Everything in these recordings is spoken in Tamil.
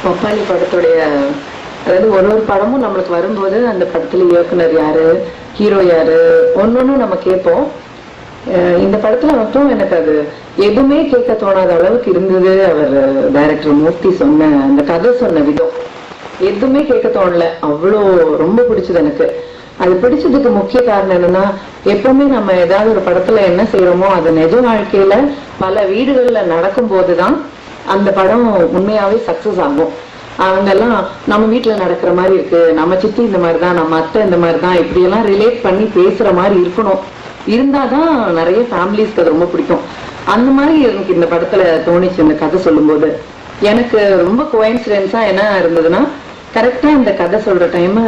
பப்பாளி படத்துடைய அதாவது ஒரு ஒரு படமும் நம்மளுக்கு வரும்போது அந்த படத்துல இயக்குனர் யாரு, ஹீரோ யாரு, ஒன்னொன்னும் நம்ம கேட்போம். இந்த படத்துல மட்டும் எனக்கு அது எதுவுமே கேட்க தோணாத அளவுக்கு இருந்தது. அவர் டைரக்டர் மூர்த்தி சொன்ன அந்த கதை சொன்ன விதம் எதுவுமே கேட்க தோணல. அவ்வளோ ரொம்ப பிடிச்சது எனக்கு. அது பிடிச்சதுக்கு முக்கிய காரணம் என்னன்னா, எப்பவுமே நம்ம ஏதாவது ஒரு படத்துல என்ன செய்யறோமோ அது நிஜ வாழ்க்கையில பல வீடுகள்ல நடக்கும் போதுதான் அந்த படம் உண்மையாவே சக்சஸ் ஆகும். அவங்க எல்லாம் நம்ம வீட்டுல நடக்கிற மாதிரி இருக்கு, நம்ம சித்தி இந்த மாதிரிதான், நம்ம அத்தை இந்த மாதிரிதான், இப்படி எல்லாம் ரிலேட் பண்ணி பேசுற மாதிரி இருக்கணும். இருந்தாதான் நிறைய ஃபேமிலிஸ்க்கு அது ரொம்ப பிடிக்கும். அந்த மாதிரி எனக்கு இந்த படத்துல தோணிச்சு. இந்த கதை சொல்லும் போது எனக்கு ரொம்ப கோயின்சிடென்ஸா என்ன இருந்ததுன்னா, கரெக்டா இந்த கதை சொல்ற டைம்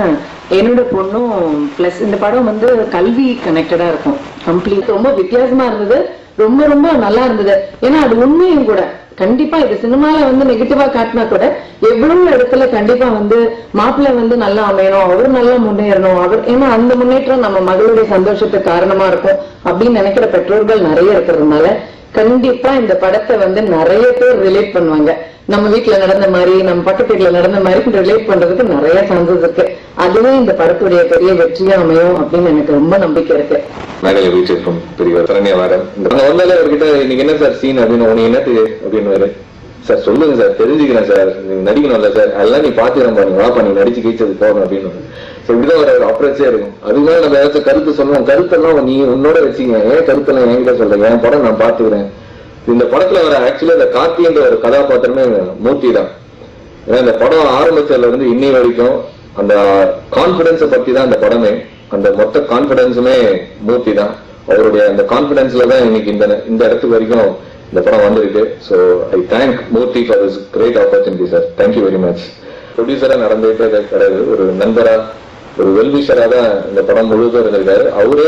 என்னோட பொண்ணும் பிளஸ் இந்த படம் வந்து கல்வி கனெக்டடா இருக்கும். கம்ப்ளீட் ரொம்ப வித்தியாசமா இருந்தது, ரொம்ப ரொம்ப நல்லா இருந்தது. ஏன்னா அது உண்மையும் கூட. கண்டிப்பா இது சினிமால வந்து நெகட்டிவா காட்டினா கூட எவ்வளவு இடத்துல கண்டிப்பா வந்து மாப்பிள்ளை வந்து நல்லா அமையணும், அவர் நல்லா முன்னேறணும், அவர் ஏன்னா அந்த முன்னேற்றம் நம்ம மகளுடைய சந்தோஷத்துக்கு காரணமா இருக்கும் அப்படின்னு நினைக்கிற பெற்றோர்கள் நிறைய இருக்கிறதுனால கண்டிப்பா இந்த படத்தை வந்து நிறைய பேர் ரிலேட் பண்ணுவாங்க. நம்ம வீட்டுல நடந்த மாதிரி, நம்ம பக்கத்து வீட்டுல நடந்த மாதிரி ரிலேட் பண்றதுக்கு நிறைய சான்சஸ் இருக்கு. அதுவே இந்த படத்துடைய பெரிய வெற்றியா அமையும் அப்படின்னு எனக்கு ரொம்ப நம்பிக்கை இருக்கு. மேடையில வீச்சிருக்கும் பெரியவர் சரண்யவாரன் வந்தாலே அவர்கிட்ட இன்னைக்கு என்ன சார் சீன் அப்படின்னு, உனக்கு என்னது அப்படின்னு சார் சொல்லுங்க சார், தெரிஞ்சுக்கிறேன் சார், நீங்க நடிக்கணும்ல சார், அதெல்லாம் நீ பாத்துக்கிறேன் பாருங்க, வாப்பா நீ நடிச்சு கழிச்சது போகணும் அப்படின்னு. இப்படிதான் ஒரு அப்ரோச்சே இருக்கும். அதுதான் நம்ம ஏதாச்சும் கருத்து சொன்னோம், கருத்தெல்லாம் நீ உன்னோட வச்சுங்க, ஏன் கருத்தெல்லாம் என்கிட்ட சொல்றேன், என் படம் நான் பாத்துக்கிறேன். இந்த படத்துல வர ஆக்சுவலி அந்த கார்த்தின்ற ஒரு கதாபாத்திரமே மூர்த்தி தான். ஏன்னா இந்த படம் ஆரம்பிச்சதுல இருந்து இன்னை வரைக்கும் அந்த கான்பிடன்ஸை பத்தி தான் இந்த படமே. அந்த மொத்த கான்பிடன்ஸுமே மூர்த்தி தான். அவருடைய அந்த கான்பிடன்ஸ்ல தான் இன்னைக்கு இந்த இடத்துக்கு வரைக்கும் இந்த படம் வந்திருக்கு. So I thank Murthy for this great opportunity sir. Thank you very much. ப்ரொடியூசரா நடந்துகிட்டே கிடையாது, ஒரு நண்பரா ஒரு வெல்விஷரா தான் இந்த படம் முழுவதும் இருந்திருக்காரு. அவரே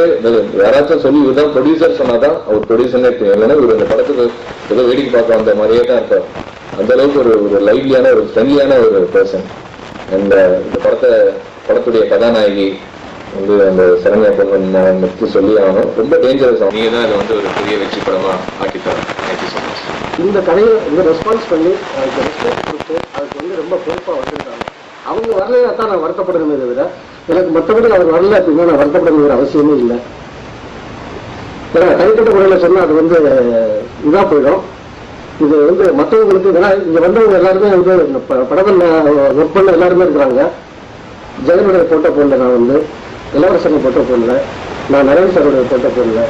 யாராச்சும் சொல்லி இதுதான் ப்ரொடியூசர் சொன்னாதான் அவர் ப்ரொடியூசர்னே தெரியும். இல்லைன்னா இவர் இந்த படத்துக்கு ஏதோ வேடிக்கை பார்க்க வந்த மாதிரியே தான் இருப்பார். அந்த அளவுக்கு ஒரு லைவ்லியான ஒரு ஃப்ரெண்ட்லியான ஒரு பர்சன். இந்த படத்துடைய கதாநாயகி வந்து அந்த சரண்யா பொண்ணு சொல்லி ஆகணும், ரொம்ப டேஞ்சரஸ் ஆகும். நீங்க தான் அதை வந்து ஒரு பெரிய வெற்றி படமா ஆக்கித்தாங்க. Thank you so much. இந்த கதையை இந்த ரெஸ்பான்ஸ் பண்ணி அதுக்கு ரெஸ்பான்ஸ் கொடுத்து அதுக்கு வந்து ரொம்ப பொறுப்பாக வந்திருக்காங்க. அவங்க வரலையா தான் நான் வருத்தப்படுறேனே தவிர எனக்கு மற்றபடி அவர் வரல அப்படின்னா நான் வருத்தப்படுற அவசியமே இல்லை. ஏன்னா தனிப்பட்ட முறையில் சொன்னால் அது வந்து இதாக போயிடும். இது வந்து மற்றவங்களுக்கு ஏன்னா இங்கே வந்தவங்க எல்லாருமே வந்து படத்தில் ஒர்க் பண்ண எல்லாருமே இருக்கிறாங்க. ஜெகனுடைய போட்டோ போடல, நான் வந்து இளவரசனை போட்டோ போடல, நான் நரேன் சாருடைய போட்டோ போடல,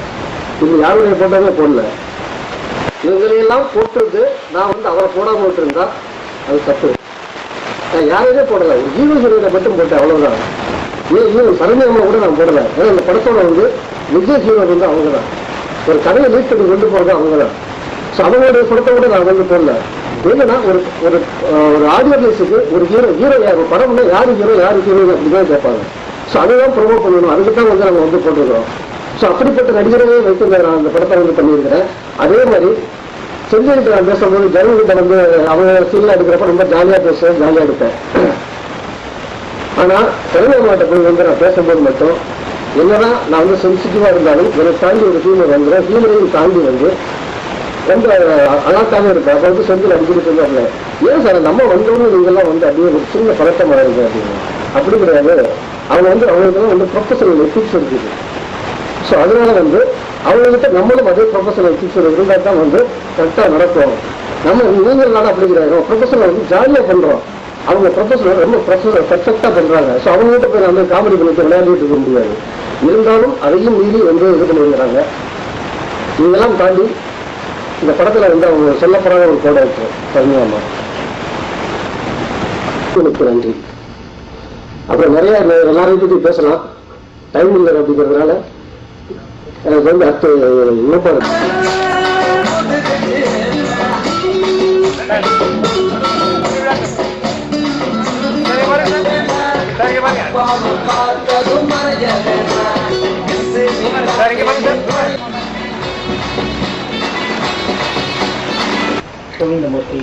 இது யாருடைய போட்டோவே போடல. இவங்களையெல்லாம் போட்டுருந்து நான் வந்து அவரை போடாமல் விட்டுருந்தா அது தப்பு. நான் யாரையுமே போடலை, ஒரு ஹீரோ ஹீரோயினை மட்டும் போட்டேன், அவ்வளவுதான். ஏன் சரண்யம்மா கூட நான் போடலை. ஏன்னா இந்த படத்தோட வந்து விஜய் ஹீரோ வந்து அவங்க தான், ஒரு கதையை லீட் பண்ணி கொண்டு போகிறது அவங்க தான். ஸோ அவங்களுடைய படத்தை கூட நான் வந்து போடல. என்னன்னா ஒரு ஒரு ஆடியோ ரிலீஸுக்கு ஒரு ஹீரோ யார் படம்னா யார் ஹீரோ யார் ஹீரோயின் அப்படிதான் கேட்பாங்க. ஸோ அதுதான் ப்ரொமோட் பண்ணணும், அதுக்கு தான் வந்து நம்ம வந்து போட்டுருக்கோம். ஸோ அப்படிப்பட்ட நடிகரையே வைத்து நான் அந்த படத்தை வந்து பண்ணியிருக்கிறேன். அதே மாதிரி செஞ்சுக்கிட்டு நான் பேசும்போது ஜனங்கிட்ட வந்து அவங்க சீனில் எடுக்கிறப்ப ரொம்ப ஜாலியாக பேசுவேன், ஜாலியாக எடுப்பேன். ஆனால் சரண்யம்மாட்ட போய் வந்து நான் பேசும்போது மட்டும் என்னதான் நான் வந்து சென்சிட்டிவாக இருந்தாலும் என்னை தாண்டி ஒரு ஹியூமர் வந்துடும். ஹியூமரையும் தாண்டி வந்து ரொம்ப அழகாக இருப்பேன். அப்போ வந்து செந்தில் அடிக்கடி சொல்லுவாங்க, ஏன் சார் நம்ம வந்தவங்க நீங்கள்லாம் வந்து அப்படியே ஒரு சின்ன பழக்கமாக இருக்கு அப்படின்னு. அப்படி கிடையாது, அவங்க வந்து அவங்களுக்குலாம் வந்து ப்ரொஃபஷனல் எத்திக்ஸ் இருக்குது. ஸோ அதனால வந்து அவங்ககிட்ட நம்மளும் அதே ப்ரொஃபஷனல் எத்திக்ஸ் இருந்தால் தான் வந்து கரெக்டாக நடக்கும். நம்ம நீங்களால அப்படி கிடையாது, ப்ரொஃபஷனல் வந்து ஜாலியாக பண்ணுறோம், அவங்க ப்ரொஃபஷனல் ரொம்ப பர்ஃபெக்டாக பண்ணுறாங்க. ஸோ அவங்ககிட்ட போய் வந்து காமெடி பண்ணிட்டு விளையாடிட்டு இருக்க முடியாது. இருந்தாலும் அதையும் மீறி வந்து இது பண்ணிருக்கிறாங்க. இதெல்லாம் தாண்டி இந்த படத்தில் வந்து அவங்க சொல்லப்படாத ஒரு கோடை இருக்கு சரண்யம்மா. நன்றி. அப்புறம் நிறைய எல்லாரையும் பற்றி பேசலாம், டைம் இல்லை அப்படிங்கிறதுனால எனக்கு வந்து அடுத்து இன்னொரு கோவிந்தமூர்த்தி